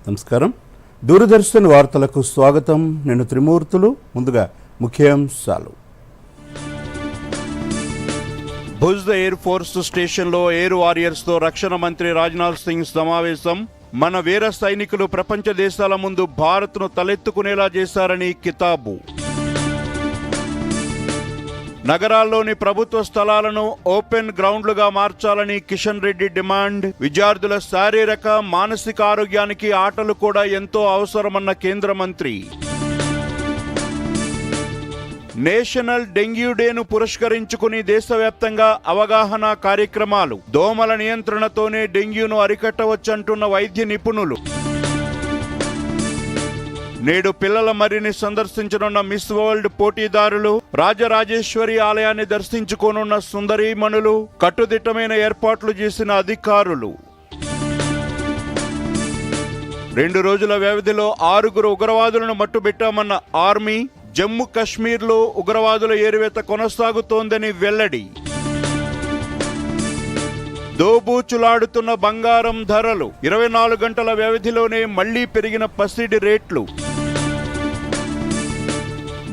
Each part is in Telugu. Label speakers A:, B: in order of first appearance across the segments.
A: నమస్కారం. దూరదర్శన్ వార్తలకు స్వాగతం. నేను త్రిమూర్తులు. ముందుగా ముఖ్యాంశాలు. భుజ్ ఎయిర్ ఫోర్స్ స్టేషన్లో ఎయిర్ వారియర్స్తో రక్షణ మంత్రి రాజ్నాథ్ సింగ్ సమావేశం. మన వీర సైనికులు ప్రపంచ దేశాల ముందు భారత్ను తలెత్తుకునేలా చేశారని కితాబు. నగరాల్లోని ప్రభుత్వ స్థలాలను ఓపెన్ గ్రౌండ్లుగా మార్చాలని కిషన్ రెడ్డి డిమాండ్. విద్యార్థుల శారీరక మానసిక ఆరోగ్యానికి ఆటలు కూడా ఎంతో అవసరమన్న కేంద్ర మంత్రి. నేషనల్ డెంగ్యూ డేను పురస్కరించుకుని దేశవ్యాప్తంగా అవగాహన కార్యక్రమాలు. దోమల నియంత్రణతోనే డెంగ్యూను అరికట్టవచ్చంటున్న వైద్య నిపుణులు. నేడు పిల్లల మర్రిని సందర్శించనున్న మిస్ వరల్డ్ పోటీదారులు. రాజరాజేశ్వరి ఆలయాన్ని దర్శించుకోనున్న సుందరీమణులు. కట్టుదిట్టమైన ఏర్పాట్లు చేసిన అధికారులు. 2 రోజుల వ్యవధిలో 6 ఉగ్రవాదులను మట్టుబెట్టామన్న ఆర్మీ. జమ్మూ కశ్మీర్లో ఉగ్రవాదుల ఏరివేత కొనసాగుతోందని వెల్లడి. దోబూచులాడుతున్న బంగారం ధరలు. 24 గంటల వ్యవధిలోనే మళ్లీ పెరిగిన పసిడి రేట్లు.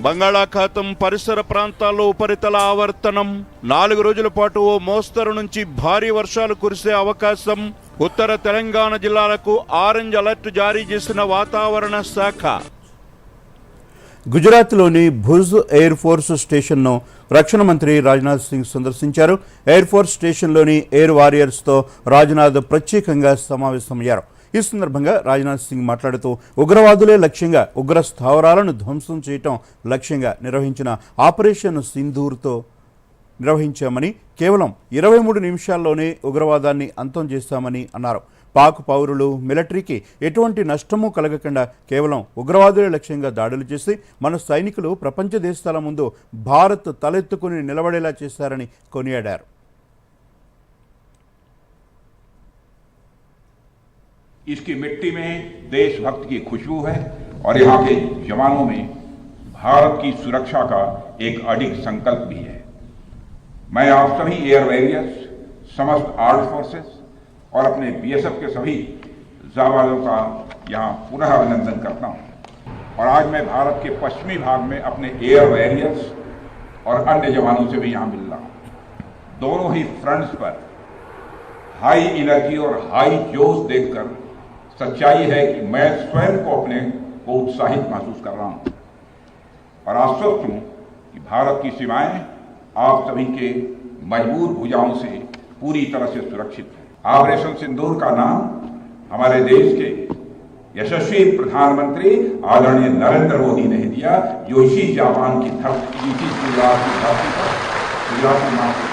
A: బంగాళాఖాతం పరిసర ప్రాంతాల్లో ఉపరితల ఆవర్తనం. 4 రోజుల పాటు ఓ మోస్తరు నుంచి భారీ వర్షాలు కురిసే అవకాశం. ఉత్తర తెలంగాణ జిల్లాలకు ఆరెంజ్ అలర్ట్ జారీ చేసిన వాతావరణ శాఖ. గుజరాత్లోని భుజ్ ఎయిర్ ఫోర్స్ స్టేషన్ను రక్షణ మంత్రి రాజ్నాథ్ సింగ్ సందర్శించారు. ఎయిర్ ఫోర్స్ స్టేషన్లోని ఎయిర్ వారియర్స్తో రాజ్నాథ్ ప్రత్యేకంగా సమావేశమయ్యారు. ఈ సందర్భంగా రాజ్నాథ్ సింగ్ మాట్లాడుతూ ఉగ్రవాదులే లక్ష్యంగా ఉగ్ర స్థావరాలను ధ్వంసం చేయటం లక్ష్యంగా నిర్వహించిన ఆపరేషన్ సింధూర్తో నిర్వహించామని, కేవలం 23 నిమిషాల్లోనే ఉగ్రవాదాన్ని అంతం చేశామని అన్నారు. పాక్ పౌరులు, మిలిటరీకి ఎటువంటి నష్టమూ కలగకుండా కేవలం ఉగ్రవాదులే లక్ష్యంగా దాడులు చేసి మన సైనికులు ప్రపంచ దేశాల ముందు భారత్ తలెత్తుకుని నిలబడేలా చేశారని కొనియాడారు.
B: इसकी मिट्टी में देशभक्ति की खुशबू है और यहाँ के जवानों में भारत की सुरक्षा का एक अडिग संकल्प भी है। मैं आप सभी एयर वॉरियर्स, समस्त आर्म्ड फोर्सेस और अपने बीएसएफ के सभी जाबाजों का यहाँ पुनः अभिनंदन करता हूँ। और आज मैं भारत के पश्चिमी भाग में अपने एयर वॉरियर्स और अन्य जवानों से भी यहाँ मिल रहा हूँ। दोनों ही फ्रंट्स पर हाई एनर्जी और हाई जोश देखकर सच्चाई है कि मैं स्वयं को अपने को उत्साहित महसूस कर रहा हूँ और आश्वस्त हूँ कि भारत की सीमाएं आप सभी के मजबूत भुजाओं से पूरी तरह से सुरक्षित है। ऑपरेशन सिंदूर का नाम हमारे देश के यशस्वी प्रधानमंत्री आदरणीय नरेंद्र मोदी ने दिया, जो इसी जापान की धरती, इसी गुजरात की धरती पर गुजरात के नाम से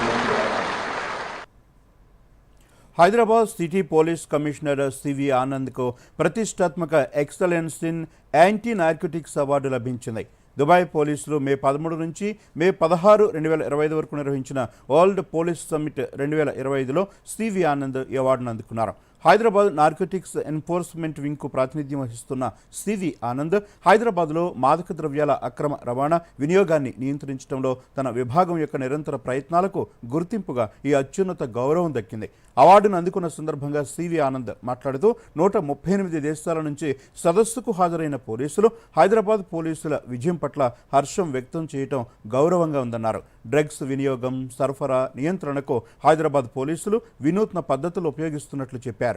A: Hyderabad city police commissioner CV ఆనంద్కు ప్రతిష్టాత్మక excellence in anti narcotics award లభించింది. దుబాయ్ పోలీసులు మే 13 నుంచి మే 16, 2025 వరకు నిర్వహించిన వరల్డ్ పోలీస్ సమ్మిట్ 2025లో సివి ఆనంద్ ఈ అవార్డును అందుకున్నారు. హైదరాబాద్ నార్కోటిక్స్ ఎన్ఫోర్స్మెంట్ వింగ్కు ప్రాతినిధ్యం వహిస్తున్న సివి ఆనంద్ హైదరాబాద్లో మాదక ద్రవ్యాల అక్రమ రవాణా, వినియోగాన్ని నియంత్రించడంలో తన విభాగం యొక్క నిరంతర ప్రయత్నాలకు గుర్తింపుగా ఈ అత్యున్నత గౌరవం దక్కింది. అవార్డును అందుకున్న సందర్భంగా సివి ఆనంద్ మాట్లాడుతూ 138 దేశాల నుంచి సదస్సుకు హాజరైన పోలీసులు హైదరాబాద్ పోలీసుల విజయం పట్ల హర్షం వ్యక్తం చేయటం గౌరవంగా ఉందన్నారు. డ్రగ్స్ వినియోగం, సరఫరా నియంత్రణకు హైదరాబాద్ పోలీసులు వినూత్న పద్ధతులు ఉపయోగిస్తున్నట్లు చెప్పారు.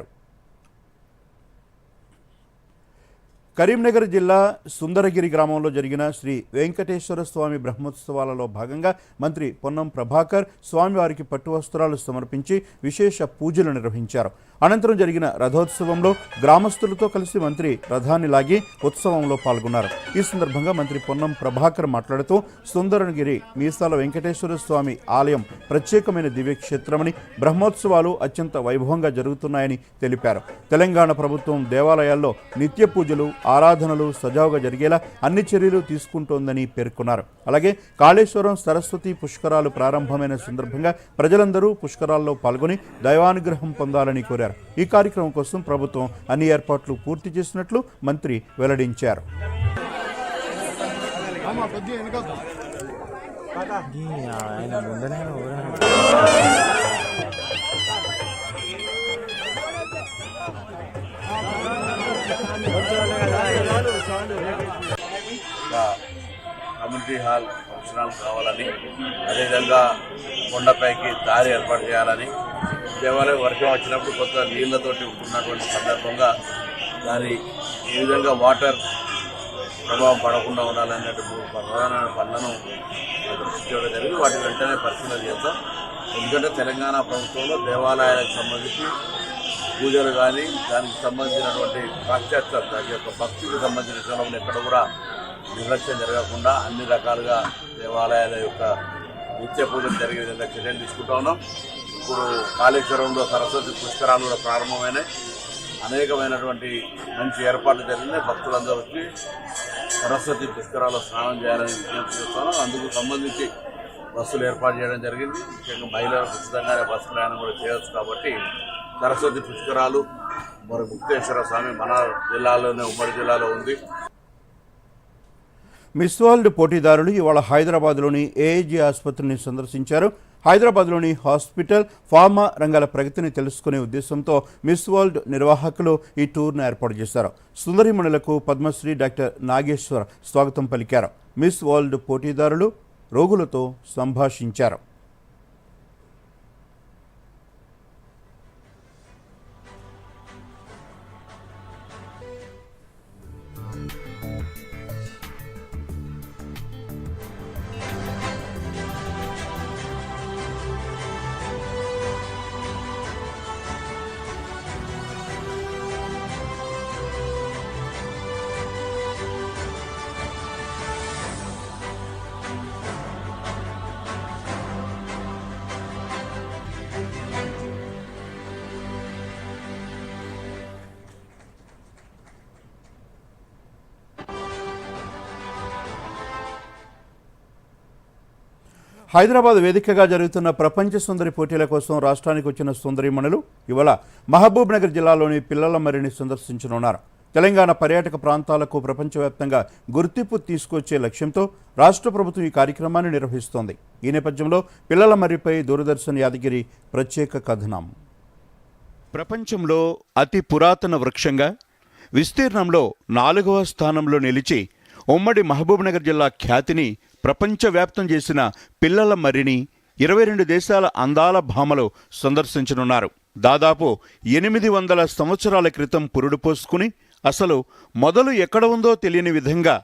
A: కరీంనగర్ జిల్లా సుందరగిరి గ్రామంలో జరిగిన శ్రీ వెంకటేశ్వర స్వామి బ్రహ్మోత్సవాలలో భాగంగా మంత్రి పొన్నం ప్రభాకర్ స్వామివారికి పట్టు వస్త్రాలు సమర్పించి విశేష పూజలు నిర్వహించారు. అనంతరం జరిగిన రథోత్సవంలో గ్రామస్తులతో కలిసి మంత్రి రథాన్ని లాగి ఉత్సవంలో పాల్గొన్నారు. ఈ సందర్భంగా మంత్రి పొన్నం ప్రభాకర్ మాట్లాడుతూ సుందరగిరి మీసాల వెంకటేశ్వర స్వామి ఆలయం ప్రత్యేకమైన దివ్యక్షేత్రమని, బ్రహ్మోత్సవాలు అత్యంత వైభవంగా జరుగుతున్నాయని తెలిపారు. తెలంగాణ ప్రభుత్వం దేవాలయాల్లో నిత్య పూజలు, ఆరాధనలు సజావుగా జరిగేలా అన్ని చర్యలు తీసుకుంటోందని పేర్కొన్నారు. అలాగే కాళేశ్వరం సరస్వతి పుష్కరాలు ప్రారంభమైన సందర్భంగా ప్రజలందరూ పుష్కరాల్లో పాల్గొని దైవానుగ్రహం పొందాలని కోరారు. ఈ కార్యక్రమం కోసం ప్రభుత్వం అన్ని ఏర్పాట్లు పూర్తి చేసినట్లు మంత్రి వెల్లడించారు.
C: కమ్యూనిటీ హాల్ ఫంక్షన్ హాల్ కావాలని, అదేవిధంగా కొండపైకి దారి ఏర్పాటు చేయాలని, దేవాలయం వర్షం వచ్చినప్పుడు కొంత నీళ్లతోటి ఉంటున్నటువంటి సందర్భంగా దాని ఈ విధంగా వాటర్ ప్రభావం పడకుండా ఉండాలనేటువంటి ప్రధానమైన పనులను దృష్టి చేయడం జరిగింది. వాటి వెంటనే పరిశీలన చేద్దాం. ఎందుకంటే తెలంగాణ ప్రభుత్వంలో దేవాలయాలకు సంబంధించి పూజలు కానీ దానికి సంబంధించినటువంటి పాశ్చాత్యం దాని యొక్క భక్తికి సంబంధించిన విషయంలో ఎక్కడ కూడా నిర్లక్ష్యం జరగకుండా అన్ని రకాలుగా దేవాలయాల యొక్క నిత్య పూజలు జరిగే విధంగా చర్యలు తీసుకుంటా ఉన్నాం. ఇప్పుడు కాళేశ్వరంలో సరస్వతి పుష్కరాలు కూడా ప్రారంభమైనాయి. అనేకమైనటువంటి మంచి ఏర్పాట్లు జరిగినాయి. భక్తులందరూ వచ్చి సరస్వతి పుష్కరాల్లో స్నానం చేయాలని విజ్ఞప్తి చేస్తున్నాం. అందుకు సంబంధించి బస్సులు ఏర్పాటు చేయడం జరిగింది. ముఖ్యంగా మహిళలు ఉచితంగానే బస్సు ప్రయాణం కూడా చేయవచ్చు. కాబట్టి సరస్వతి పుష్కరాలు మరి ముక్తేశ్వర స్వామి మన జిల్లాలోనే ఉమ్మడి జిల్లాలో ఉంది.
A: మిస్ వరల్డ్ పోటీదారులు ఇవాళ హైదరాబాద్లోని ఏఐజీ ఆసుపత్రిని సందర్శించారు. హైదరాబాద్లోని హాస్పిటల్, ఫార్మా రంగాల ప్రగతిని తెలుసుకునే ఉద్దేశంతో మిస్ వరల్డ్ నిర్వాహకులు ఈ టూర్ను ఏర్పాటు చేశారు. సుందరిమణులకు పద్మశ్రీ డాక్టర్ నాగేశ్వర్ స్వాగతం పలికారు. మిస్ వరల్డ్ పోటీదారులు రోగులతో సంభాషించారు. హైదరాబాద్ వేదికగా జరుగుతున్న ప్రపంచ సుందరి పోటీల కోసం రాష్ట్రానికి వచ్చిన సుందరిమణులు ఇవాళ మహబూబ్ నగర్ జిల్లాలోని పిల్లల మర్రిని సందర్శించనున్నారు. తెలంగాణ పర్యాటక ప్రాంతాలకు ప్రపంచవ్యాప్తంగా గుర్తింపు తీసుకొచ్చే లక్ష్యంతో రాష్ట్ర ప్రభుత్వం ఈ కార్యక్రమాన్ని నిర్వహిస్తోంది. ఈ నేపథ్యంలో పిల్లల మర్రిపై దూరదర్శన్ యాదగిరి ప్రత్యేక కథనం. ప్రపంచంలో అతి పురాతన వృక్షంగా విస్తీర్ణంలో 4వ స్థానంలో నిలిచి ఉమ్మడి మహబూబ్నగర్ జిల్లా ఖ్యాతిని ప్రపంచవ్యాప్తం చేసిన పిల్లల మర్రిని 22 దేశాల అందాల భామలు సందర్శించనున్నారు. దాదాపు 800 సంవత్సరాల క్రితం పురుడు పోసుకుని అసలు మొదలు ఎక్కడ ఉందో తెలియని విధంగా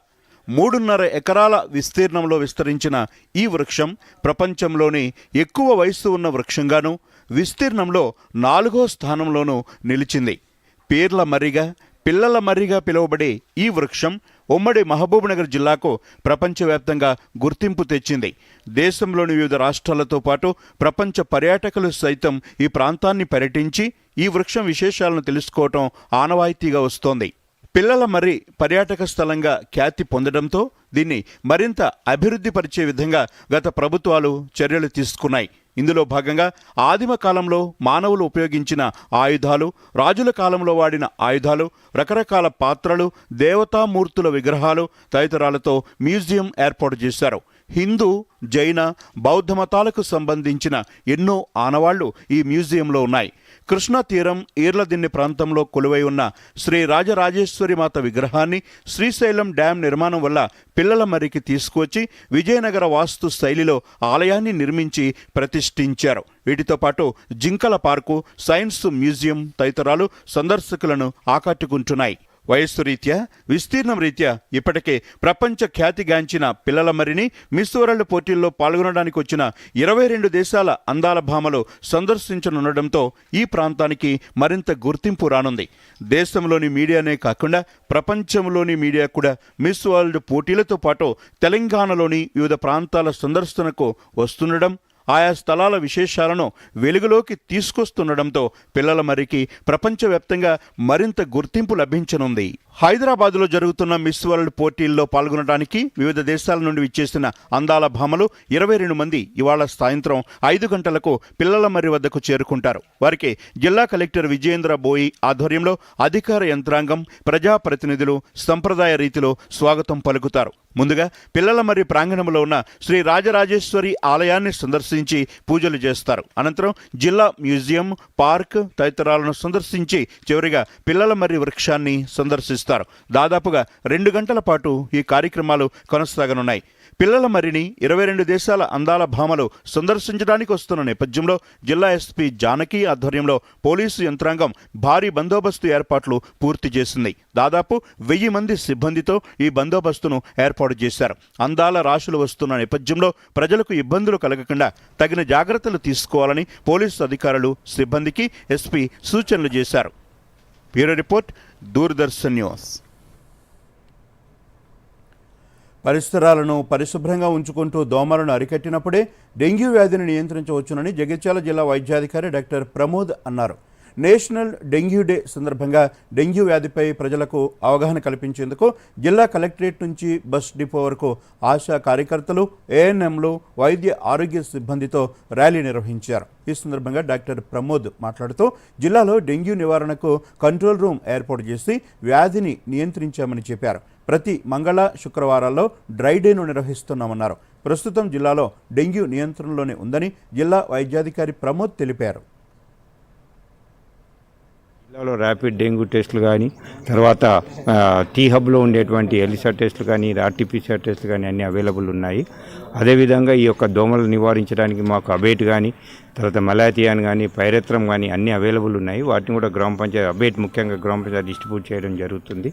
A: 3.5 ఎకరాల విస్తీర్ణంలో విస్తరించిన ఈ వృక్షం ప్రపంచంలోని ఎక్కువ వయస్సు ఉన్న వృక్షంగానూ విస్తీర్ణంలో 4వ స్థానంలోనూ నిలిచింది. పీర్ల మర్రిగా, పిల్లల మర్రిగా పిలువబడే ఈ వృక్షం ఉమ్మడి మహబూబ్నగర్ జిల్లాకు ప్రపంచవ్యాప్తంగా గుర్తింపు తెచ్చింది. దేశంలోని వివిధ రాష్ట్రాలతో పాటు ప్రపంచ పర్యాటకులు సైతం ఈ ప్రాంతాన్ని పర్యటించి ఈ వృక్షం విశేషాలను తెలుసుకోవటం ఆనవాయితీగా వస్తోంది. పిల్లల మర్రి పర్యాటక స్థలంగా ఖ్యాతి పొందడంతో దీన్ని మరింత అభివృద్ధి పరిచే విధంగా గత ప్రభుత్వాలు చర్యలు తీసుకున్నాయి. ఇందులో భాగంగా ఆదిమ కాలంలో మానవులు ఉపయోగించిన ఆయుధాలు, రాజుల కాలంలో వాడిన ఆయుధాలు, రకరకాల పాత్రలు, దేవతామూర్తుల విగ్రహాలు తదితరాలతో మ్యూజియం ఏర్పాటు చేశారు. హిందూ, జైన, బౌద్ధ మతాలకు సంబంధించిన ఎన్నో ఆనవాళ్లు ఈ మ్యూజియంలో ఉన్నాయి. కృష్ణా తీరం ఈర్లదిన్నె ప్రాంతంలో కొలువై ఉన్న శ్రీ రాజరాజేశ్వరి మాత విగ్రహాన్ని శ్రీశైలం డ్యాం నిర్మాణం వల్ల పిల్లల మర్రికి తీసుకువచ్చి విజయనగర వాస్తు శైలిలో ఆలయాన్ని నిర్మించి ప్రతిష్ఠించారు. వీటితో పాటు జింకల పార్కు, సైన్స్ మ్యూజియం తదితరాలు సందర్శకులను ఆకట్టుకుంటున్నాయి. వయస్సు రీత్యా, విస్తీర్ణం రీత్యా ఇప్పటికే ప్రపంచ ఖ్యాతిగాంచిన పిల్లల మర్రిని మిస్ వరల్డ్ పోటీల్లో పాల్గొనడానికి వచ్చిన 22 దేశాల అందాల భామలు సందర్శించనుండడంతో ఈ ప్రాంతానికి మరింత గుర్తింపు రానుంది. దేశంలోని మీడియానే కాకుండా ప్రపంచంలోని మీడియా కూడా మిస్ వరల్డ్ పోటీలతో పాటు తెలంగాణలోని వివిధ ప్రాంతాల సందర్శనకు వస్తుండడం, ఆయా స్థలాల విశేషాలను వెలుగులోకి తీసుకొస్తుండడంతో పిల్లల మర్రికి ప్రపంచవ్యాప్తంగా మరింత గుర్తింపు లభించనుంది. హైదరాబాద్లో జరుగుతున్న మిస్ వరల్డ్ పోటీల్లో పాల్గొనడానికి వివిధ దేశాల నుండి విచ్చేసిన అందాల భామలు 22 మంది ఇవాళ సాయంత్రం 5 గంటలకు పిల్లల మర్రి వద్దకు చేరుకుంటారు. వారికి జిల్లా కలెక్టర్ విజయేంద్ర బోయి ఆధ్వర్యంలో అధికార యంత్రాంగం, ప్రజాప్రతినిధులు సంప్రదాయ రీతిలో స్వాగతం పలుకుతారు. ముందుగా పిల్లలమర్రి ప్రాంగణంలో ఉన్న శ్రీ రాజరాజేశ్వరి ఆలయాన్ని సందర్శించి పూజలు చేస్తారు. అనంతరం జిల్లా మ్యూజియం, పార్క్ తదితరాలను సందర్శించి చివరిగా పిల్లలమర్రి వృక్షాన్ని సందర్శిస్తారు. దాదాపుగా 2 గంటల పాటు ఈ కార్యక్రమాలు కొనసాగనున్నాయి. పిల్లలమర్రిని 22 దేశాల అందాల భామలు సందర్శించడానికి వస్తున్న నేపథ్యంలో జిల్లా ఎస్పీ జానకి ఆధ్వర్యంలో పోలీసు యంత్రాంగం భారీ బందోబస్తు ఏర్పాట్లు పూర్తి చేసింది. దాదాపు 1000 మంది సిబ్బందితో ఈ బందోబస్తును ఏర్పాటు చేశారు. అందాల రాశులు వస్తున్న నేపథ్యంలో ప్రజలకు ఇబ్బందులు కలగకుండా తగిన జాగ్రత్తలు తీసుకోవాలని పోలీసు అధికారులు సిబ్బందికి ఎస్పీ సూచనలు చేశారు. Bureau report, Doordarshan news. పరిసరాలను పరిశుభ్రంగా ఉంచుకుంటూ దోమలను అరికట్టినప్పుడే డెంగ్యూ వ్యాధిని నియంత్రించవచ్చునని జగిత్యాల జిల్లా వైద్యాధికారి డాక్టర్ ప్రమోద్ అన్నారు. నేషనల్ డెంగ్యూ డే సందర్భంగా డెంగ్యూ వ్యాధిపై ప్రజలకు అవగాహన కల్పించేందుకు జిల్లా కలెక్టరేట్ నుంచి బస్ డిపో వరకు ఆశా కార్యకర్తలు, ఏఎన్ఎంలు, వైద్య ఆరోగ్య సిబ్బందితో ర్యాలీ నిర్వహించారు. ఈ సందర్భంగా డాక్టర్ ప్రమోద్ మాట్లాడుతూ జిల్లాలో డెంగ్యూ నివారణకు కంట్రోల్ రూమ్ ఏర్పాటు చేసి వ్యాధిని నియంత్రించామని చెప్పారు. ప్రతి మంగళ, శుక్రవారాల్లో డ్రై డేను నిర్వహిస్తున్నామన్నారు. ప్రస్తుతం జిల్లాలో డెంగ్యూ నియంత్రణలోనే ఉందని జిల్లా వైద్యాధికారి ప్రమోద్ తెలిపారు.
D: జిల్లాలో ర్యాపిడ్ డెంగ్యూ టెస్టులు కానీ, తర్వాత టీ హబ్లో ఉండేటువంటి ఎలిసా టెస్టులు కానీ, ఆర్టీపీసీఆర్ టెస్టులు కానీ అన్నీ అవైలబుల్ ఉన్నాయి. అదేవిధంగా ఈ యొక్క దోమలు నివారించడానికి మాకు అబేట్ కానీ, తర్వాత మలాథియాన్ కానీ, పైరెత్రం కానీ అన్నీ అవైలబుల్ ఉన్నాయి. వాటిని కూడా గ్రామ పంచాయతీ అబేట్ ముఖ్యంగా గ్రామ పంచాయతీ డిస్ట్రిబ్యూట్ చేయడం జరుగుతుంది.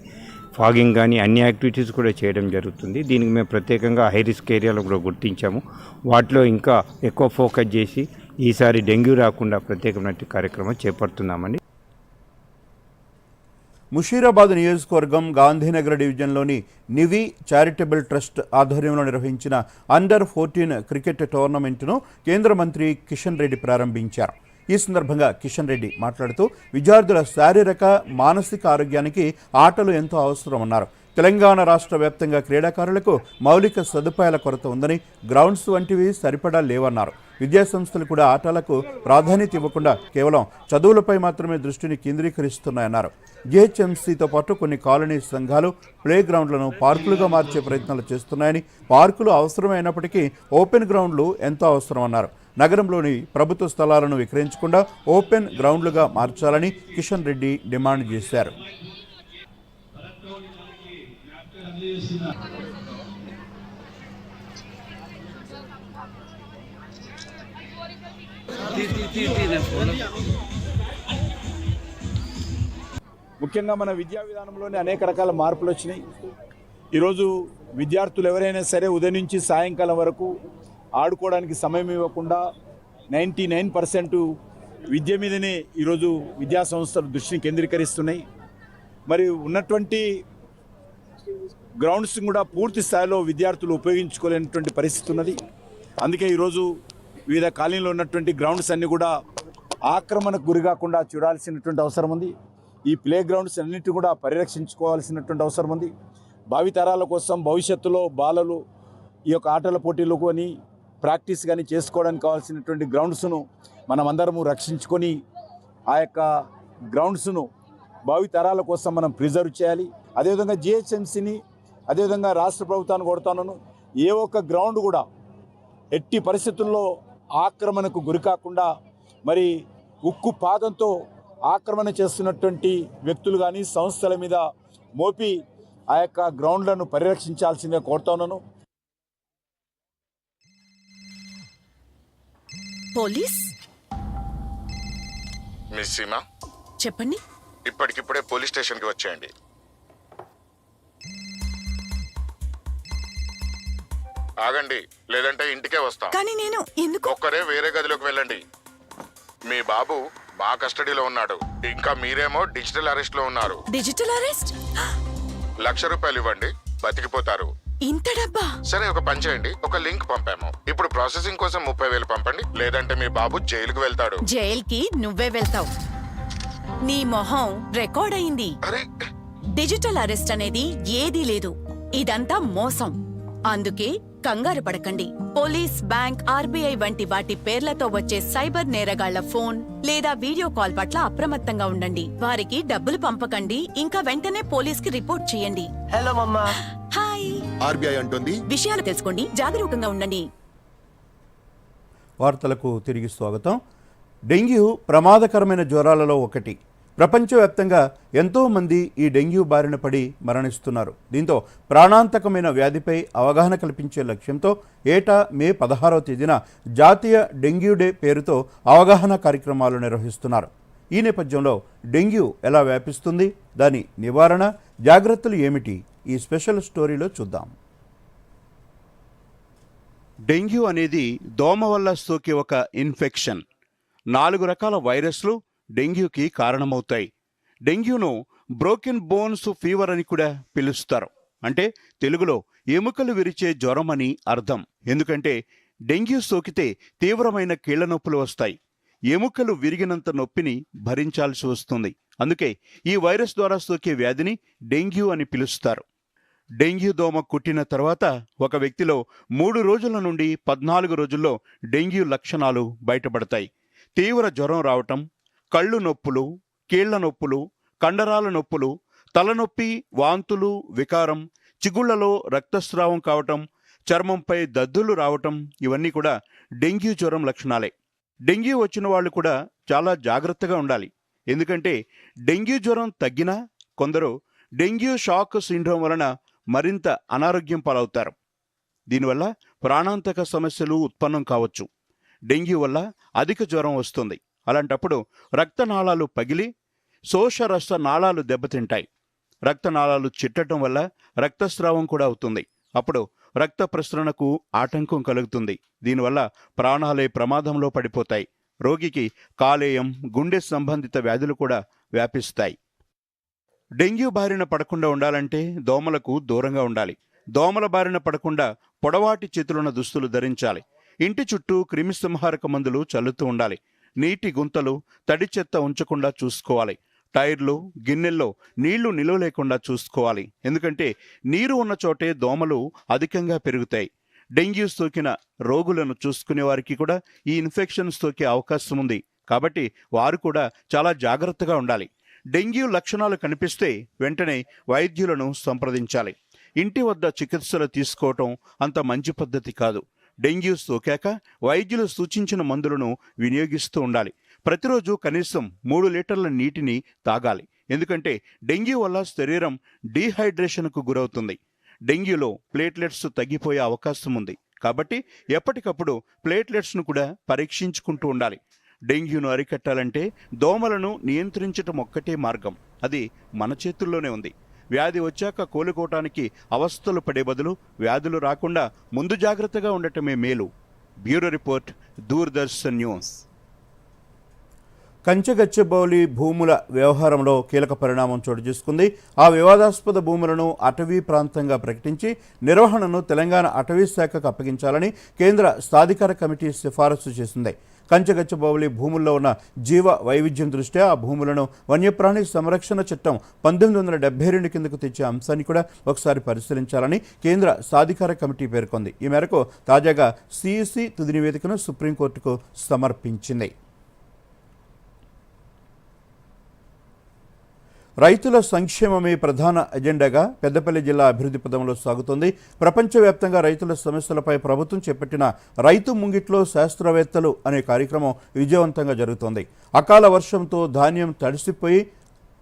D: ఫాగింగ్ కానీ అన్ని యాక్టివిటీస్ కూడా చేయడం జరుగుతుంది. దీనికి మేము ప్రత్యేకంగా హై రిస్క్ ఏరియాలో కూడా గుర్తించాము. వాటిలో ఇంకా ఎక్కువ ఫోకస్ చేసి ఈసారి డెంగ్యూ రాకుండా ప్రత్యేకమైన కార్యక్రమం చేపడుతున్నామని.
A: ముషీరాబాద్ నియోజకవర్గం గాంధీనగర్ డివిజన్లోని నివి చారిటబుల్ ట్రస్ట్ ఆధ్వర్యంలో నిర్వహించిన అండర్-14 క్రికెట్ టోర్నమెంట్ను కేంద్ర మంత్రి కిషన్ రెడ్డి ప్రారంభించారు. ఈ సందర్భంగా కిషన్ రెడ్డి మాట్లాడుతూ విద్యార్థుల శారీరక, మానసిక ఆరోగ్యానికి ఆటలు ఎంతో అవసరమన్నారు. తెలంగాణ రాష్ట్ర వ్యాప్తంగా క్రీడాకారులకు మౌలిక సదుపాయాల కొరత ఉందని, గ్రౌండ్స్ వంటివి సరిపడా లేవన్నారు. విద్యాసంస్థలు కూడా ఆటలకు ప్రాధాన్యత ఇవ్వకుండా కేవలం చదువులపై మాత్రమే దృష్టిని కేంద్రీకరిస్తున్నాయన్నారు. జిహెచ్ఎంసీతో పాటు కొన్ని కాలనీ సంఘాలు ప్లే గ్రౌండ్లను పార్కులుగా మార్చే ప్రయత్నాలు చేస్తున్నాయని, పార్కులు అవసరమైనప్పటికీ ఓపెన్ గ్రౌండ్లు ఎంతో అవసరమన్నారు. నగరంలోని ప్రభుత్వ స్థలాలను విక్రయించకుండా ఓపెన్ గ్రౌండ్లుగా మార్చాలని కిషన్ రెడ్డి డిమాండ్ చేశారు.
E: ముఖ్యంగా మన విద్యా విధానంలోనే అనేక రకాల మార్పులు వచ్చినాయి. ఈరోజు విద్యార్థులు ఎవరైనా సరే ఉదయం నుంచి సాయంకాలం వరకు ఆడుకోవడానికి సమయం ఇవ్వకుండా 99% విద్య మీదనే ఈరోజు విద్యా సంస్థలు దృష్టిని కేంద్రీకరిస్తున్నాయి. మరి ఉన్నటువంటి గ్రౌండ్స్ కూడా పూర్తి స్థాయిలో విద్యార్థులు ఉపయోగించుకోలేనటువంటి పరిస్థితి ఉన్నది. అందుకే ఈరోజు వివిధ కాలనీలో ఉన్నటువంటి గ్రౌండ్స్ అన్నీ కూడా ఆక్రమణకు గురి కాకుండా చూడాల్సినటువంటి అవసరం ఉంది. ఈ ప్లే గ్రౌండ్స్ అన్నిటి కూడా పరిరక్షించుకోవాల్సినటువంటి అవసరం ఉంది. భావితరాల కోసం భవిష్యత్తులో బాలలు ఈ యొక్క ఆటల పోటీలు కొని ప్రాక్టీస్ కానీ చేసుకోవడానికి కావాల్సినటువంటి గ్రౌండ్స్ను మనమందరము రక్షించుకొని ఆ యొక్క గ్రౌండ్స్ను భావితరాల కోసం మనం ప్రిజర్వ్ చేయాలి. అదేవిధంగా జిహెచ్ఎంసీని, అదేవిధంగా రాష్ట్ర ప్రభుత్వాన్ని కోరుతాను, ఏ ఒక్క గ్రౌండ్ కూడా ఎట్టి పరిస్థితుల్లో ఆక్రమణకు గురి కాకుండా మరి ఉక్కు పాదంతో ఆక్రమణ చేస్తున్నటువంటి వ్యక్తులు కానీ సంస్థల మీద మోపి ఆ యొక్క గ్రౌండ్లను పరిరక్షించాల్సిందిగా కోరుతాను.
F: పోలీస్
G: మిస్ సీమా,
F: చెప్పండి.
G: ఇప్పటికిప్పుడే పోలీస్ స్టేషన్కి వచ్చేయండి. ఆగండి, లేదంటే ఇంటికే వస్తాం.
F: కానీ నేను ఎందుకు?
G: ఒక్కరే వేరే గదిలోకి వెళ్ళండి. మీ బాబు మా కస్టడీలో ఉన్నాడు. ఇంకా మీరేమో డిజిటల్ అరెస్ట్ లో ఉన్నారు.
F: Digital arrest?
G: ₹1,00,000 ఇవ్వండి, బతికిపోతారు.
F: ఇంత డబ్బా?
G: సరే, ఒక పని చేయండి, ఒక లింక్ పంపాము. ఇప్పుడు ప్రాసెసింగ్ కోసం 30,000 పంపండి, లేదంటే మీ బాబు జైలుకు వెళ్తాడు.
F: జైల్కి నువ్వే వెళ్తావు. నీ మొహం రికార్డ్ అయింది.
G: అరే,
F: డిజిటల్ అరెస్ట్ అనేది ఏదీ లేదు. ఇదంతా మోసం. అందుకే కంగారు పడకండి. పోలీస్, బ్యాంక్, ఆర్బీఐ వంటి వాటి పేర్లతో వచ్చే సైబర్ నేరగాళ్ల ఫోన్ లేదా వీడియో కాల్ పట్ల అప్రమత్తంగా ఉండండి. వారికి డబ్బులు పంపకండి. ఇంకా వెంటనే పోలీస్ కి రిపోర్ట్ చేయండి.
H: హలో మమ్మా.
F: హాయ్.
G: ఆర్బీఐ అంటుంది
F: విషయాలు తెలుసుకోండి, జాగరూకంగా ఉండండి.
A: వార్తలకు తిరిగి స్వాగతం. డెంగ్యూ ప్రమాదకరమైన జ్వరాలలో ఒకటి. ప్రపంచవ్యాప్తంగా ఎంతోమంది ఈ డెంగ్యూ బారిన పడి మరణిస్తున్నారు. దీంతో ప్రాణాంతకమైన వ్యాధిపై అవగాహన కల్పించే లక్ష్యంతో ఏటా మే 16వ తేదీన జాతీయ డెంగ్యూ డే పేరుతో అవగాహన కార్యక్రమాలు నిర్వహిస్తున్నారు. ఈ నేపథ్యంలో డెంగ్యూ ఎలా వ్యాపిస్తుంది, దాని నివారణ జాగ్రత్తలు ఏమిటి, ఈ స్పెషల్ స్టోరీలో చూద్దాం. డెంగ్యూ అనేది దోమ వల్ల సోకే ఒక ఇన్ఫెక్షన్. 4 రకాల వైరస్లు డెంగ్యూకి కారణమవుతాయి. డెంగ్యూను బ్రోకెన్ బోన్స్ ఫీవర్ అని కూడా పిలుస్తారు. అంటే తెలుగులో ఎముకలు విరిచే జ్వరం అని అర్థం. ఎందుకంటే డెంగ్యూ సోకితే తీవ్రమైన కీళ్ల నొప్పులు వస్తాయి. ఎముకలు విరిగినంత నొప్పిని భరించాల్సి వస్తుంది. అందుకే ఈ వైరస్ ద్వారా సోకే వ్యాధిని డెంగ్యూ అని పిలుస్తారు. డెంగ్యూ దోమ కుట్టిన తర్వాత ఒక వ్యక్తిలో 3 రోజుల నుండి 14 రోజుల్లో డెంగ్యూ లక్షణాలు బయటపడతాయి. తీవ్ర జ్వరం రావటం, కళ్ళు నొప్పులు, కీళ్ల నొప్పులు, కండరాల నొప్పులు, తలనొప్పి, వాంతులు, వికారం, చిగుళ్లలో రక్తస్రావం కావటం, చర్మంపై దద్దులు రావటం, ఇవన్నీ కూడా డెంగ్యూ జ్వరం లక్షణాలే. డెంగ్యూ వచ్చిన వాళ్ళు కూడా చాలా జాగ్రత్తగా ఉండాలి. ఎందుకంటే డెంగ్యూ జ్వరం తగ్గినా కొందరు డెంగ్యూ షాక్ సిండ్రోమ్ వలన మరింత అనారోగ్యం పాలవుతారు. దీనివల్ల ప్రాణాంతక సమస్యలు ఉత్పన్నం కావచ్చు. డెంగ్యూ వల్ల అధిక జ్వరం వస్తుంది. అలాంటప్పుడు రక్తనాళాలు పగిలి శోషరస నాళాలు దెబ్బతింటాయి. రక్తనాళాలు చిట్టడం వల్ల రక్తస్రావం కూడా అవుతుంది. అప్పుడు రక్త ప్రసరణకు ఆటంకం కలుగుతుంది. దీనివల్ల ప్రాణాలే ప్రమాదంలో పడిపోతాయి. రోగికి కాలేయం, గుండె సంబంధిత వ్యాధులు కూడా వ్యాపిస్తాయి. డెంగ్యూ బారిన పడకుండా ఉండాలంటే దోమలకు దూరంగా ఉండాలి. దోమల బారిన పడకుండా పొడవాటి చేతులున్న దుస్తులు ధరించాలి. ఇంటి చుట్టూ క్రిమిసంహారక మందులు చల్లుతూ ఉండాలి. నీటి గుంతలు, తడి చెత్త ఉంచకుండా చూసుకోవాలి. టైర్లు, గిన్నెల్లో నీళ్లు నిలువ లేకుండా చూసుకోవాలి. ఎందుకంటే నీరు ఉన్న చోటే దోమలు అధికంగా పెరుగుతాయి. డెంగ్యూ సోకిన రోగులను చూసుకునే వారికి కూడా ఈ ఇన్ఫెక్షన్ సోకే అవకాశం ఉంది. కాబట్టి వారు కూడా చాలా జాగ్రత్తగా ఉండాలి. డెంగ్యూ లక్షణాలు కనిపిస్తే వెంటనే వైద్యులను సంప్రదించాలి. ఇంటి వద్ద చికిత్సలు తీసుకోవటం అంత మంచి పద్ధతి కాదు. డెంగ్యూ సోకాక వైద్యులు సూచించిన మందులను వినియోగిస్తూ ఉండాలి. ప్రతిరోజు కనీసం 3 లీటర్ల నీటిని తాగాలి. ఎందుకంటే డెంగ్యూ వల్ల శరీరం డీహైడ్రేషన్కు గురవుతుంది. డెంగ్యూలో ప్లేట్లెట్స్ తగ్గిపోయే అవకాశం ఉంది. కాబట్టి ఎప్పటికప్పుడు ప్లేట్లెట్స్ను కూడా పరీక్షించుకుంటూ ఉండాలి. డెంగ్యూను అరికట్టాలంటే దోమలను నియంత్రించటం ఒక్కటే మార్గం. అది మన చేతుల్లోనే ఉంది. వ్యాధి వచ్చాక కోలుకోవటానికి అవస్థలు పడే బదులు వ్యాధులు రాకుండా ముందు జాగ్రత్తగా ఉండటమే మేలు. Bureau report, Doordarshan news. Kanchagachibowli భూముల వ్యవహారంలో కీలక పరిణామం చోటు చేసుకుంది. ఆ వివాదాస్పద భూములను అటవీ ప్రాంతంగా ప్రకటించి నిర్వహణను తెలంగాణ అటవీ శాఖకు అప్పగించాలని కేంద్ర సాధికార కమిటీ సిఫారసు చేసింది. కంచగచ్చబౌలి భూముల్లో ఉన్న జీవ వైవిధ్యం దృష్ట్యా ఆ భూములను వన్యప్రాణి సంరక్షణ చట్టం 1972 కిందకు తెచ్చే అంశాన్ని కూడా ఒకసారి పరిశీలించాలని కేంద్ర సాధికార కమిటీ పేర్కొంది. ఈ మేరకు తాజాగా సిఇసి తుది నివేదికను సుప్రీంకోర్టుకు సమర్పించింది. రైతుల సంక్షేమమే ప్రధాన ఎజెండాగా పెద్దపల్లి జిల్లా అభివృద్ధి పదంలో సాగుతోంది. ప్రపంచవ్యాప్తంగా రైతుల సమస్యలపై ప్రభుత్వం చేపట్టిన రైతు ముంగిట్లో శాస్త్రవేత్తలు అనే కార్యక్రమం విజయవంతంగా జరుగుతోంది. అకాల వర్షంతో ధాన్యం తడిసిపోయి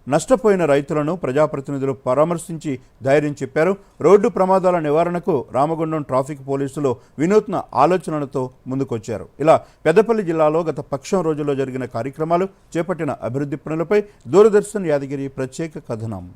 A: నష్టపోయిన రైతులను ప్రజాప్రతినిధులు పరామర్శించి ధైర్యం చెప్పారు. రోడ్డు ప్రమాదాల నివారణకు రామగుండం ట్రాఫిక్ పోలీసులు వినూత్న ఆలోచనలతో ముందుకొచ్చారు. ఇలా పెద్దపల్లి జిల్లాలో గత పక్షం రోజుల్లో జరిగిన కార్యక్రమాలు, చేపట్టిన అభివృద్ధి పనులపై దూరదర్శన్ యాదగిరి ప్రత్యేక కథనం.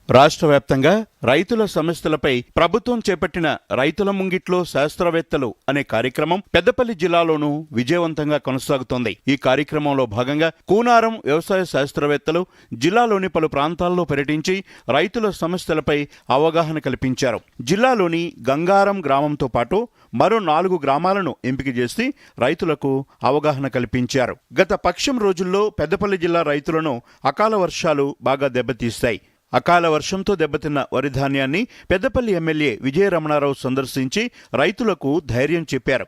A: రాష్ట్ర వ్యాప్తంగా రైతుల సమస్యలపై ప్రభుత్వం చేపట్టిన రైతుల ముంగిట్లో శాస్త్రవేత్తలు అనే కార్యక్రమం పెద్దపల్లి జిల్లాలోనూ విజయవంతంగా కొనసాగుతోంది. ఈ కార్యక్రమంలో భాగంగా కూనారం వ్యవసాయ శాస్త్రవేత్తలు జిల్లాలోని పలు ప్రాంతాల్లో పర్యటించి రైతుల సమస్యలపై అవగాహన కల్పించారు. జిల్లాలోని గంగారం గ్రామంతో పాటు మరో 4 గ్రామాలను ఎంపిక చేసి రైతులకు అవగాహన కల్పించారు. గత పక్షం రోజుల్లో పెద్దపల్లి జిల్లా రైతులను అకాల వర్షాలు బాగా దెబ్బతీస్తాయి. అకాల వర్షంతో దెబ్బతిన్న వరి ధాన్యాన్ని పెద్దపల్లి ఎమ్మెల్యే విజయ రమణారావు సందర్శించి రైతులకు ధైర్యం చెప్పారు.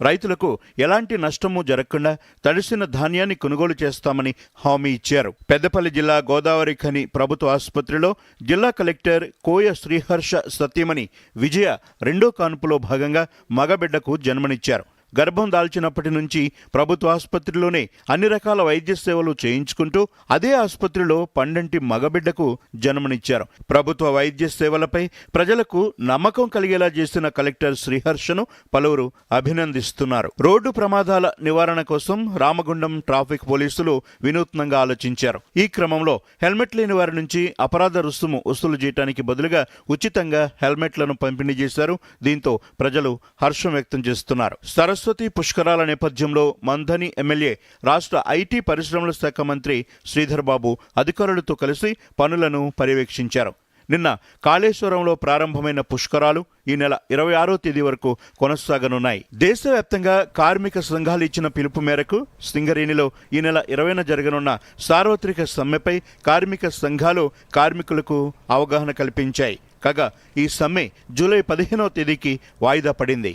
A: రైతులకు ఎలాంటి నష్టమూ జరగకుండా తడిసిన ధాన్యాన్ని కొనుగోలు చేస్తామని హామీ ఇచ్చారు. పెద్దపల్లి జిల్లా గోదావరి ఖని ప్రభుత్వ ఆసుపత్రిలో జిల్లా కలెక్టర్ కోయ శ్రీహర్ష సత్యమణి విజయ రెండో కాన్పులో భాగంగా మగబిడ్డకు జన్మనిచ్చారు. గర్భం దాల్చినప్పటి నుంచి ప్రభుత్వ ఆసుపత్రిలోనే అన్ని రకాల వైద్య సేవలు చేయించుకుంటూ అదే ఆసుపత్రిలో పండంటి మగబిడ్డకు జన్మనిచ్చారు. ప్రభుత్వ వైద్య సేవలపై ప్రజలకు నమ్మకం కలిగేలా చేసిన కలెక్టర్ శ్రీహర్షను పలువురు అభినందిస్తున్నారు. రోడ్డు ప్రమాదాల నివారణ కోసం రామగుండం ట్రాఫిక్ పోలీసులు వినూత్నంగా ఆలోచించారు. ఈ క్రమంలో హెల్మెట్ లేని వారి నుంచి అపరాధ రుసుము వసూలు చేయడానికి బదులుగా ఉచితంగా హెల్మెట్లను పంపిణీ చేశారు. దీంతో ప్రజలు హర్షం వ్యక్తం చేస్తున్నారు. సరస్వతి పుష్కరాల నేపథ్యంలో మంథని ఎమ్మెల్యే రాష్ట్ర ఐటీ పరిశ్రమల శాఖ మంత్రి శ్రీధర్ బాబు అధికారులతో కలిసి పనులను పర్యవేక్షించారు. నిన్న కాళేశ్వరంలో ప్రారంభమైన పుష్కరాలు ఈ నెల 26వ తేదీ వరకు కొనసాగనున్నాయి. దేశవ్యాప్తంగా కార్మిక సంఘాలు ఇచ్చిన పిలుపు మేరకు సింగరేణిలో ఈ నెల 20న జరగనున్న సార్వత్రిక సమ్మెపై కార్మిక సంఘాలు కార్మికులకు అవగాహన కల్పించాయి. కాగా ఈ సమ్మె జూలై 15వ తేదీకి వాయిదా పడింది.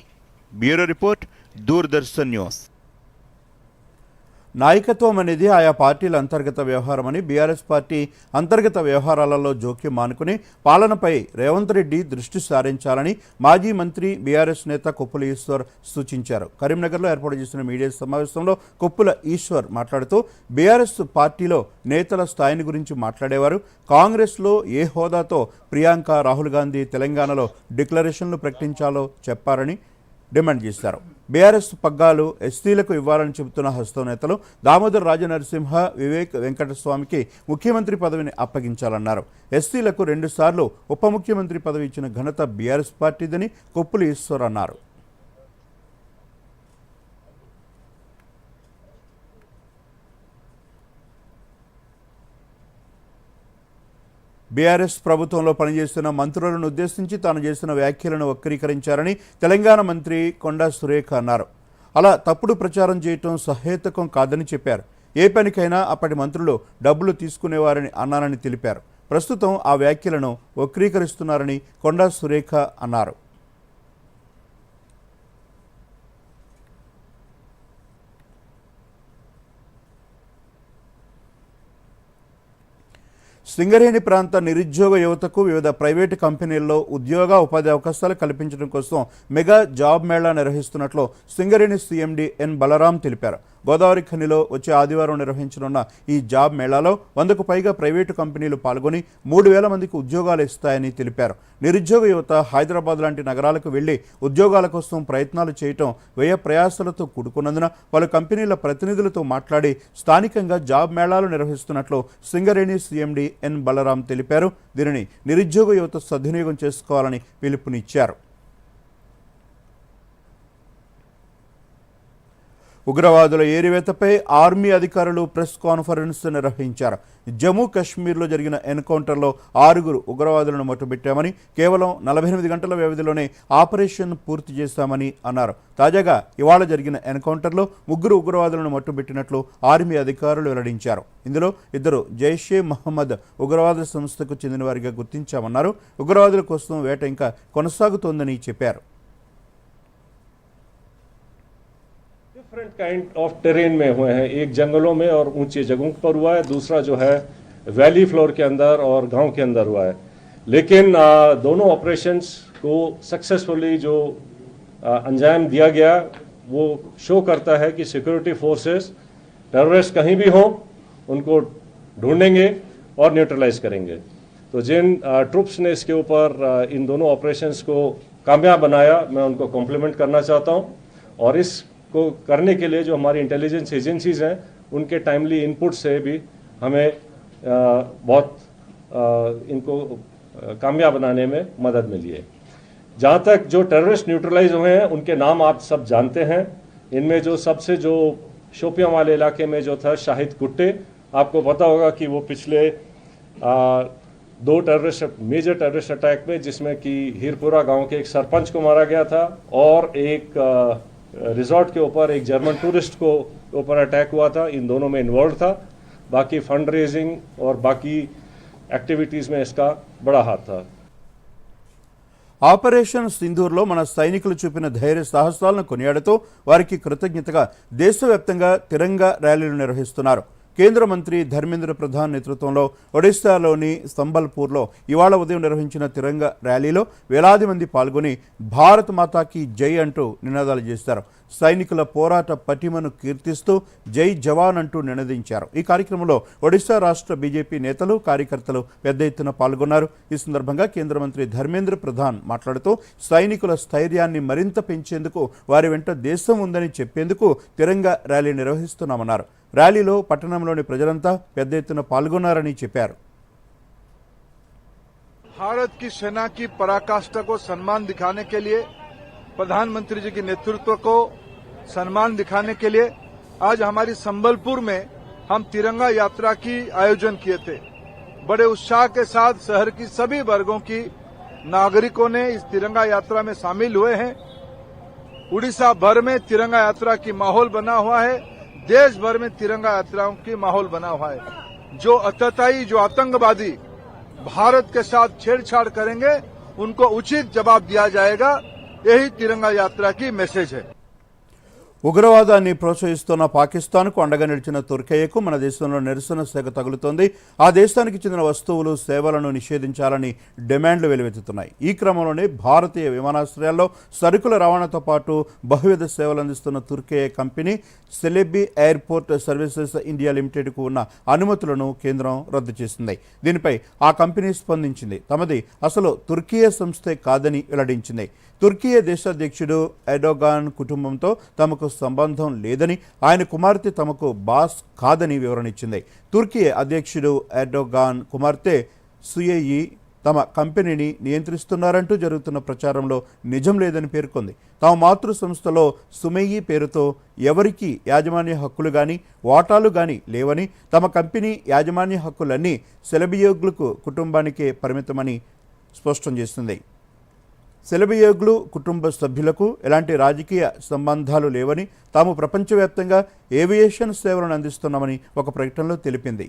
A: Bureau report, Doordarshan news. నాయకత్వం అనేది ఆయా పార్టీల అంతర్గత వ్యవహారమని బీఆర్ఎస్ పార్టీ అంతర్గత వ్యవహారాలలో జోక్యం మానుకుని పాలనపై రేవంత్ రెడ్డి దృష్టి సారించాలని మాజీ మంత్రి బీఆర్ఎస్ నేత కొప్పుల ఈశ్వర్ సూచించారు. కరీంనగర్లో ఏర్పాటు చేసిన మీడియా సమావేశంలో కొప్పుల ఈశ్వర్ మాట్లాడుతూ బీఆర్ఎస్ పార్టీలో నేతల స్థాయిని గురించి మాట్లాడేవారు. కాంగ్రెస్లో ఏ హోదాతో ప్రియాంక, రాహుల్ గాంధీ తెలంగాణలో డిక్లరేషన్లు ప్రకటించాలో చెప్పారని డిమాండ్ చేశారు. బీఆర్ఎస్ పగ్గాలు ఎస్టీలకు ఇవ్వాలని చెబుతున్న హస్తం నేతలు దామోదర్ రాజనరసింహ, వివేక్ వెంకటస్వామికి ముఖ్యమంత్రి పదవిని అప్పగించాలన్నారు. ఎస్టీలకు 2 సార్లు ఉప ముఖ్యమంత్రి పదవి ఇచ్చిన ఘనత బీఆర్ఎస్ పార్టీదని కొప్పుల ఈశ్వర్ అన్నారు. బీఆర్ఎస్ ప్రభుత్వంలో పనిచేస్తున్న మంత్రులను ఉద్దేశించి తాను చేసిన వ్యాఖ్యలను వక్రీకరించారని తెలంగాణ మంత్రి కొండా సురేఖ అన్నారు. అలా తప్పుడు ప్రచారం చేయటం సహేతుకం కాదని చెప్పారు. ఏ పనికైనా అప్పటి మంత్రులు డబ్బులు తీసుకునేవారని అన్నానని తెలిపారు. ప్రస్తుతం ఆ వ్యాఖ్యలను వక్రీకరిస్తున్నారని కొండా సురేఖ అన్నారు. సింగరేణి ప్రాంత నిరుద్యోగ యువతకు వివిధ ప్రైవేటు కంపెనీల్లో ఉద్యోగ ఉపాధి అవకాశాలు కల్పించడం కోసం మెగా జాబ్ మేళా నిర్వహిస్తున్నట్లు సింగరేణి సీఎండీ ఎన్ బలరాం తెలిపారు. గోదావరి ఖనిలో వచ్చే ఆదివారం నిర్వహించనున్న ఈ జాబ్ మేళాలో 100కు పైగా ప్రైవేటు కంపెనీలు పాల్గొని 3,000 మందికి ఉద్యోగాలు ఇస్తాయని తెలిపారు. నిరుద్యోగ యువత హైదరాబాద్ లాంటి నగరాలకు వెళ్లి ఉద్యోగాల కోసం ప్రయత్నాలు చేయటం వ్యయ ప్రయాసాలతో కూడుకున్నందున పలు కంపెనీల ప్రతినిధులతో మాట్లాడి స్థానికంగా జాబ్ మేళాలు నిర్వహిస్తున్నట్లు సింగరేణి సీఎండీ ఎన్ బలరాం తెలిపారు. దీనిని నిరుద్యోగ యువత సద్వినియోగం చేసుకోవాలని పిలుపునిచ్చారు. ఉగ్రవాదుల ఏరివేతపై ఆర్మీ అధికారులు ప్రెస్ కాన్ఫరెన్స్ నిర్వహించారు. జమ్మూ కాశ్మీర్లో జరిగిన ఎన్కౌంటర్లో 6 ఉగ్రవాదులను మట్టుబెట్టామని, కేవలం 48 గంటల వ్యవధిలోనే ఆపరేషన్ పూర్తి చేశామని అన్నారు. తాజాగా ఇవాళ జరిగిన ఎన్కౌంటర్లో 3 ఉగ్రవాదులను మట్టుబెట్టినట్లు ఆర్మీ అధికారులు వెల్లడించారు. ఇందులో 2 జైషే మహమ్మద్ ఉగ్రవాద సంస్థకు చెందిన వారిగా గుర్తించామన్నారు. ఉగ్రవాదుల కోసం వేట ఇంకా కొనసాగుతోందని చెప్పారు.
H: डिफरेंट काइंड ऑफ टेरेन में हुए हैं. एक जंगलों में और ऊंची जगहों पर हुआ है, दूसरा जो है वैली फ्लोर के अंदर और गांव के अंदर हुआ है. लेकिन दोनों ऑपरेशंस को सक्सेसफुली जो अंजाम दिया गया वो शो करता है कि सिक्योरिटी फोर्सेस टेररिस्ट कहीं भी हों उनको ढूंढेंगे और न्यूट्रलाइज करेंगे. तो जिन ट्रुप्स ने इसके ऊपर इन दोनों ऑपरेशंस को कामयाब बनाया, मैं उनको कॉम्प्लीमेंट करना चाहता हूँ. और इस को करने के लिए जो हमारी इंटेलिजेंस एजेंसीज हैं उनके टाइमली इनपुट से भी हमें बहुत इनको कामयाब बनाने में मदद मिली है. जहाँ तक जो टेररिस्ट न्यूट्रलाइज हुए हैं उनके नाम आप सब जानते हैं. इनमें जो सबसे जो शोपियां वाले इलाके में जो था शाहिद कुट्टे, आपको पता होगा कि वो पिछले 2 मेजर टेररिस्ट अटैक में, जिसमें कि हीरपुरा गांव के एक सरपंच को मारा गया था और एक रिजॉर्ट के ऊपर एक जर्मन टूरिस्ट को ऊपर अटैक हुआ था, इन दोनों में इन्वॉल्व था. बाकी फंड रेजिंग और बाकी एक्टिविटीज़ में इसका बड़ा हाथ था.
A: ఆపరేషన్ సింధూర్లో మన సైనికులు చూపిన ధైర్య సాహసాలను కొనియాడుతూ వారికి కృతజ్ఞతగా దేశవ్యాప్తంగా తిరంగా ర్యాలీలు నిర్వహిస్తున్నారు. కేంద్ర మంత్రి ధర్మేంద్ర ప్రధాన్ నేతృత్వంలో ఒడిశాలోని సంబల్పూర్లో ఇవాళ ఉదయం నిర్వహించిన తిరంగా ర్యాలీలో వేలాది మంది పాల్గొని భారత్ మాతాకి జై అంటూ నినాదాలు చేశారు. సైనికుల పోరాట పటిమను కీర్తిస్తూ జై జవాన్ అంటూ నినదించారు. ఈ కార్యక్రమంలో ఒడిశా రాష్ట్ర బీజేపీ నేతలు, కార్యకర్తలు పెద్ద ఎత్తున పాల్గొన్నారు. ఈ సందర్భంగా కేంద్ర మంత్రి ధర్మేంద్ర ప్రధాన్ మాట్లాడుతూ సైనికుల స్థైర్యాన్ని మరింత పెంచేందుకు వారి వెంట దేశం ఉందని చెప్పేందుకు తిరంగా ర్యాలీ నిర్వహిస్తున్నామన్నారు. ర్యాలీలో పట్టణంలోని ప్రజలంతా పెద్ద ఎత్తున పాల్గొన్నారని చెప్పారు.
I: भारत की सेना की पराकाष्ठा को सम्मान दिखाने के लिए, प्रधानमंत्री जी के नेतृत्व को सम्मान दिखाने के लिए आज हमारी संबलपुर में हम तिरंगा यात्रा की आयोजन किए थे. बड़े उत्साह के साथ शहर की सभी वर्गों की नागरिकों ने इस तिरंगा यात्रा में शामिल हुए हैं. उड़ीसा भर में तिरंगा यात्रा की माहौल बना हुआ है. देश भर में तिरंगा यात्राओं की माहौल बना हुआ है. जो अतताई, जो आतंकवादी भारत के साथ छेड़छाड़ करेंगे उनको उचित जवाब दिया जाएगा. यही तिरंगा यात्रा की मैसेज है.
A: ఉగ్రవాదాన్ని ప్రోత్సహిస్తున్న పాకిస్తాన్కు అండగా నిలిచిన తుర్కీయకు మన దేశంలో నిరసన సెగ తగులుతోంది. ఆ దేశానికి చెందిన వస్తువులు, సేవలను నిషేధించాలని డిమాండ్లు వెలువెత్తుతున్నాయి. ఈ క్రమంలోనే భారతీయ విమానాశ్రయాల్లో సరుకుల రవాణాతో పాటు బహువిధ సేవలు అందిస్తున్న తుర్కీ కంపెనీ సెలెబీ ఎయిర్పోర్ట్ సర్వీసెస్ ఇండియా లిమిటెడ్కు ఉన్న అనుమతులను కేంద్రం రద్దు చేసింది. దీనిపై ఆ కంపెనీ స్పందించింది. తమది అసలు తుర్కీ సంస్థే కాదని వెల్లడించింది. తుర్కీ దేశాధ్యక్షుడు ఎర్డోగాన్ కుటుంబంతో తమకు సంబంధం లేదని, ఆయన కుమార్తె తమకు బాస్ కాదని వివరణ ఇచ్చింది. తుర్కీ అధ్యక్షుడు ఎర్డోగాన్ కుమార్తె సుయేయి తమ కంపెనీని నియంత్రిస్తున్నారంటూ జరుగుతున్న ప్రచారంలో నిజం లేదని పేర్కొంది. తమ మాతృ సంస్థలో సుమేయి పేరుతో ఎవరికీ యాజమాన్య హక్కులు కానీ వాటాలు కానీ లేవని, తమ కంపెనీ యాజమాన్య హక్కులన్నీ సెలబియోగ్లకు కుటుంబానికే పరిమితమని స్పష్టం చేస్తుంది. సెలబియోగ్లు కుటుంబ సభ్యులకు ఎలాంటి రాజకీయ సంబంధాలు లేవని, తాము ప్రపంచవ్యాప్తంగా ఏవియేషన్ సేవలను అందిస్తున్నామని ఒక ప్రకటనలో తెలిపింది.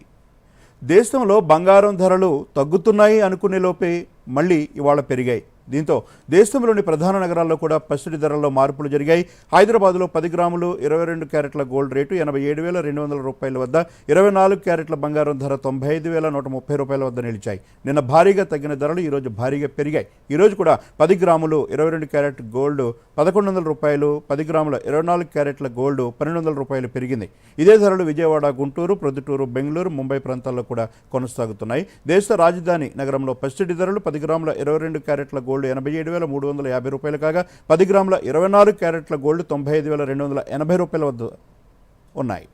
A: దేశంలో బంగారం ధరలు తగ్గుతున్నాయి అనుకునే లోపే మళ్ళీ ఇవాళ పెరిగాయి. దీంతో దేశంలోని ప్రధాన నగరాల్లో కూడా పసిడి ధరల్లో మార్పులు జరిగాయి. హైదరాబాద్లో 10 గ్రాములు 22 క్యారెట్ల గోల్డ్ రేటు 87,200 రూపాయల వద్ద, 24 క్యారెట్ల బంగారం ధర 95,130 రూపాయల వద్ద నిలిచాయి. నిన్న భారీగా తగ్గిన ధరలు ఈరోజు భారీగా పెరిగాయి. ఈరోజు కూడా 10 గ్రాములు 22 క్యారెట్ గోల్డ్ 1,100 రూపాయలు, 10 గ్రాముల 24 క్యారెట్ల గోల్డ్ 1,200 రూపాయలు పెరిగింది. ఇదే ధరలు విజయవాడ, గుంటూరు, ప్రొద్దుటూరు, బెంగళూరు, ముంబై ప్రాంతాల్లో కూడా కొనసాగుతున్నాయి. దేశ రాజధాని నగరంలో పసిడి ధరలు 10 గ్రాముల 22 క్యారెట్ల గోల్డ్ 87,350 రూపాయలు కాగా, 10 గ్రాముల 24 క్యారెట్ల గోల్డ్ 95,280 రూపాయల వద్ద ఉన్నాయి.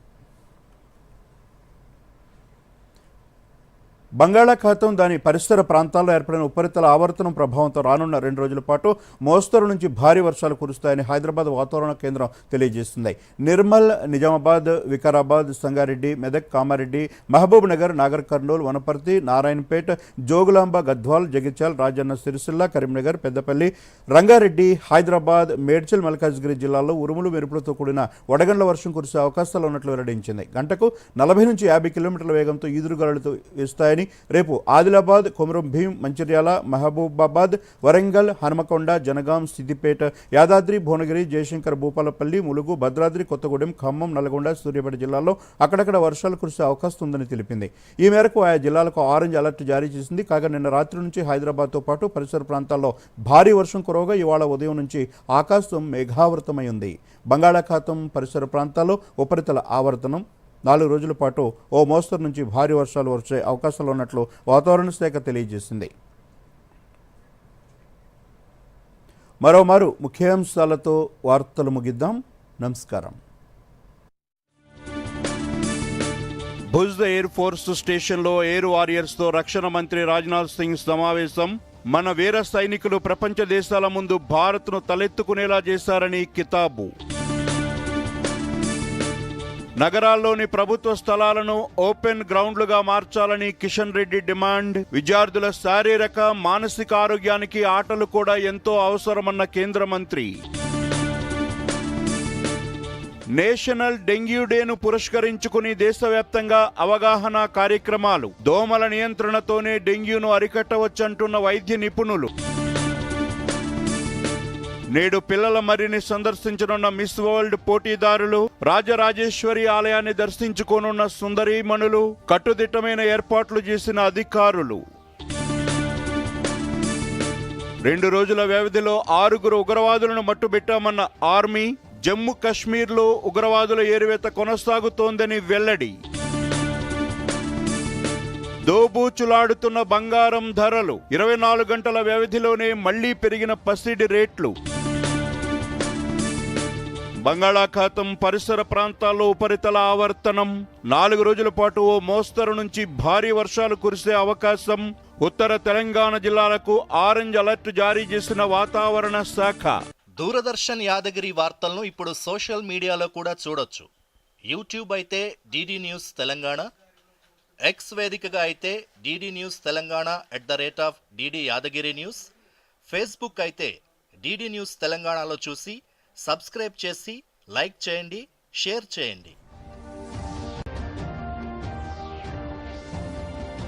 A: బంగాళాఖాతం దాని పరిసర ప్రాంతాల్లో ఏర్పడిన ఉపరితల ఆవర్తనం ప్రభావంతో రానున్న 2 రోజుల పాటు మోస్తరు నుంచి భారీ వర్షాలు కురుస్తాయని హైదరాబాద్ వాతావరణ కేంద్రం తెలియజేస్తుంది. నిర్మల్, నిజామాబాద్, వికారాబాద్, సంగారెడ్డి, మెదక్, కామారెడ్డి, మహబూబ్ నగర్, నాగర్ కర్నూల్, వనపర్తి, నారాయణపేట్, జోగులాంబ, గద్వాల్, జగిత్యాల్, రాజన్న సిరిసిల్ల, కరీంనగర్, పెద్దపల్లి, రంగారెడ్డి, హైదరాబాద్, మేడ్చల్, మల్కాజ్గిరి జిల్లాల్లో ఉరుములు మెరుపులతో కూడిన వడగండ్ల వర్షం కురిసే అవకాశాలు ఉన్నట్లు వెల్లడించింది. గంటకు 40 నుంచి 50 కిలోమీటర్ల వేగంతో ఈదురుగాలులతో వేస్తాయని, రేపు ఆదిలాబాద్, కొమరం భీం, మంచిర్యాల, మహబూబాబాద్, వరంగల్, హనుమకొండ, జనగాం, సిద్దిపేట, యాదాద్రి, భువనగిరి, జయశంకర్, భూపాలపల్లి, ములుగు, భద్రాద్రి, కొత్తగూడెం, ఖమ్మం, నల్గొండ, సూర్యాపేట జిల్లాల్లో అక్కడక్కడ వర్షాలు కురిసే అవకాశం ఉందని తెలిపింది. ఈ మేరకు ఆయా జిల్లాలకు ఆరెంజ్ అలర్ట్ జారీ చేసింది. కాగా నిన్న రాత్రి నుంచి హైదరాబాద్తో పాటు పరిసర ప్రాంతాల్లో భారీ వర్షం కురవగా ఇవాళ ఉదయం నుంచి ఆకాశం మేఘావృతమై ఉంది. బంగాళాఖాతం పరిసర ప్రాంతాల్లో ఉపరితల ఆవర్తనం 4 రోజుల పాటు ఓ మోస్తరు నుంచి భారీ వర్షాలు వచ్చే అవకాశాలు ఉన్నట్లు వాతావరణ శాఖ తెలియజేసింది. మరోమారు ముఖ్యాంశాలతో వార్తలు ముగిద్దాం. నమస్కారం. భుజ్ ఎయిర్ ఫోర్స్ స్టేషన్లో ఎయిర్ వారియర్స్తో రక్షణ మంత్రి రాజ్నాథ్ సింగ్ సమావేశం. మన వీర సైనికులు ప్రపంచ దేశాల ముందు భారత్ను తలెత్తుకునేలా చేశారని కితాబు. నగరాల్లోని ప్రభుత్వ స్థలాలను ఓపెన్ గ్రౌండ్లుగా మార్చాలని కిషన్ రెడ్డి డిమాండ్. విద్యార్థుల శారీరక, మానసిక ఆరోగ్యానికి ఆటలు కూడా ఎంతో అవసరమన్న కేంద్ర మంత్రి. నేషనల్ డెంగ్యూ డేను పురస్కరించుకుని దేశవ్యాప్తంగా అవగాహన కార్యక్రమాలు. దోమల నియంత్రణతోనే డెంగ్యూను అరికట్టవచ్చంటున్న వైద్య నిపుణులు. నేడు పిల్లల మర్రిని సందర్శించనున్న మిస్ వరల్డ్ పోటీదారులు, రాజరాజేశ్వరి ఆలయాన్ని దర్శించుకోనున్న సుందరీమణులు, కట్టుదిట్టమైన ఏర్పాట్లు చేసిన అధికారులు. 2 రోజుల వ్యవధిలో 6 ఉగ్రవాదులను మట్టుబెట్టామన్న ఆర్మీ. జమ్మూ కశ్మీర్లో ఉగ్రవాదుల ఏరివేత కొనసాగుతోందని వెల్లడి. దోబూచులాడుతున్న బంగారం ధరలు. 24 గంటల వ్యవధిలోనే మళ్లీ పెరిగిన పసిడి రేట్లు. బంగాళాఖాతం పరిసర ప్రాంతాల్లో ఉపరితల ఆవర్తనం. 4 రోజుల పాటు ఓ మోస్తరు నుంచి భారీ వర్షాలు కురిసే అవకాశం. ఉత్తర తెలంగాణ జిల్లాలకు ఆరెంజ్ అలర్ట్ జారీ చేసిన వాతావరణ శాఖ.
J: దూరదర్శన్ యాదగిరి వార్తలను ఇప్పుడు సోషల్ మీడియాలో కూడా చూడొచ్చు. యూట్యూబ్ అయితే డిడి న్యూస్ తెలంగాణ, ఎక్స్ వేదికగా అయితే DD news Telangana @DD Yadagiri news, Facebook అయితే డిడి న్యూస్ తెలంగాణలో చూసి సబ్స్క్రైబ్ చేసి లైక్ చేయండి, షేర్ చేయండి.